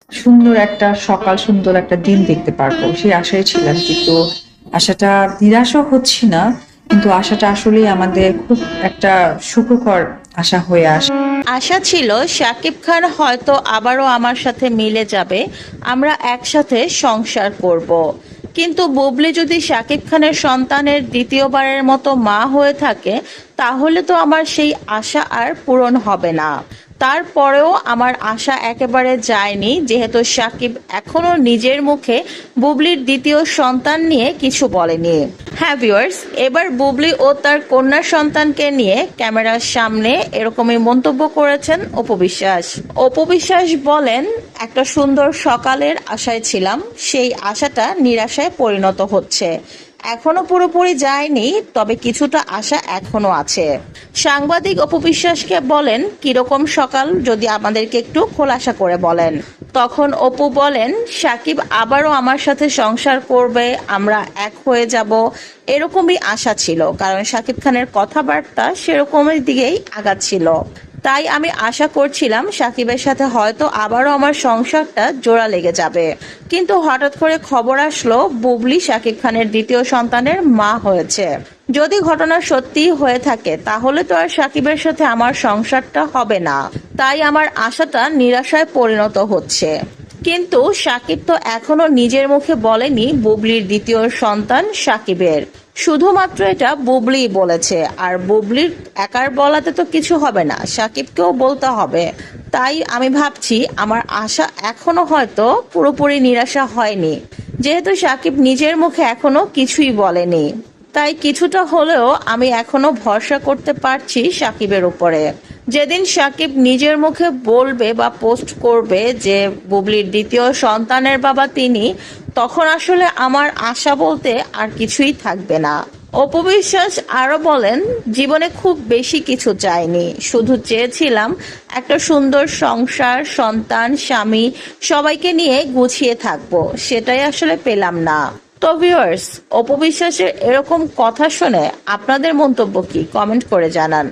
সুন্দর একটা সকাল, সুন্দর একটা দিন দেখতে পারবো সেই আশায় ছিলাম, কিন্তু আশাটা নিরাশও হচ্ছি না, কিন্তু আশাটা আসলেই আমাদের খুব একটা সুখকর আশা হয়ে আসে। আশা ছিল শাকিব খান হয়তো আবারও আমার সাথে মিলে যাবে, আমরা একসাথে সংসার করব। কিন্তু বুবলি যদি শাকিব খানের সন্তানের দ্বিতীয়বারের মতো মা হয়ে থাকে, তাহলে তো আমার সেই আশা আর পূরণ হবে না। তারপরেও আমার আশা একেবারে যায়নি, যেহেতু শাকিব এখনো নিজের মুখে বুবলির দ্বিতীয় সন্তান নিয়ে কিছু বলেনি। হ্যাঁ ভিউয়ার্স, এবার বুবলি ও তার কন্যা সন্তানকে নিয়ে ক্যামেরার সামনে এরকমই মন্তব্য করেছেন অপু বিশ্বাস। অপু বিশ্বাস বলেন, একটা সুন্দর সকালের আশায় ছিলাম, সেই আশাটা নিরাশায় পরিণত হচ্ছে। এখনো পুরোপুরি যায়নি, তবে কিছুটা আশা এখনো আছে। সাংবাদিক অপু বিশ্বাসকে বলেন, কিরকম সকাল, যদি আমাদেরকে একটু খোলাসা করে বলেন। তখন অপু বলেন, সাকিব আবারও আমার সাথে সংসার করবে, আমরা এক হয়ে যাব, এরকমই আশা ছিল, কারণ সাকিব খানের কথাবার্তা সেরকমের দিকেই আগাচ্ছিল। তাই আমি আশা করছিলাম সাকিবের সাথে হয়তো আবারও আমার সংসারটা জোড়া লেগে যাবে। কিন্তু হঠাৎ করে খবর আসলো বুবলি শাকিব খানের দ্বিতীয় সন্তানের মা হয়েছে। যদি ঘটনা সত্যিই হয়ে থাকে, তাহলে তো আর সাকিবের সাথে আমার সংসারটা হবে না। তাই আমার আশাটা নিরাশায় পরিণত হচ্ছে। কিন্তু সাকিব তো এখনো নিজের মুখে বলেনি বুবলির দ্বিতীয় সন্তান সাকিবের। শুধুমাত্র এটা বুবলিই বলেছে, আর বুবলির একার বলাতে তো কিছু হবে না, সাকিবকেও বলতে হবে। তাই আমি ভাবছি আমার আশা এখনো হয়তো পুরোপুরি নিরাশা হয়নি, যেহেতু সাকিব নিজের মুখে এখনো কিছুই বলেনি। তাই কিছুটা হলেও আমি এখনো ভরসা করতে পারছি সাকিবের উপরে। যেদিন সাকিব নিজের মুখে বলবে বা পোস্ট করবে যে বুবলির দ্বিতীয় সন্তানের বাবা তিনি, তখন আসলে আমার আশা বলতে আর কিছুই থাকবে না। অপু বিশ্বাস আরো বলেন, জীবনে খুব বেশি কিছু চাইনি, শুধু চেয়েছিলাম একটা সুন্দর সংসার, সন্তান, স্বামী, সবাইকে নিয়ে গুছিয়ে থাকবো, সেটাই আসলে পেলাম না। তো ভিউয়ার্স, অপু বিশ্বাসের এরকম কথা শুনে আপনাদের মন্তব্য কি, কমেন্ট করে জানান।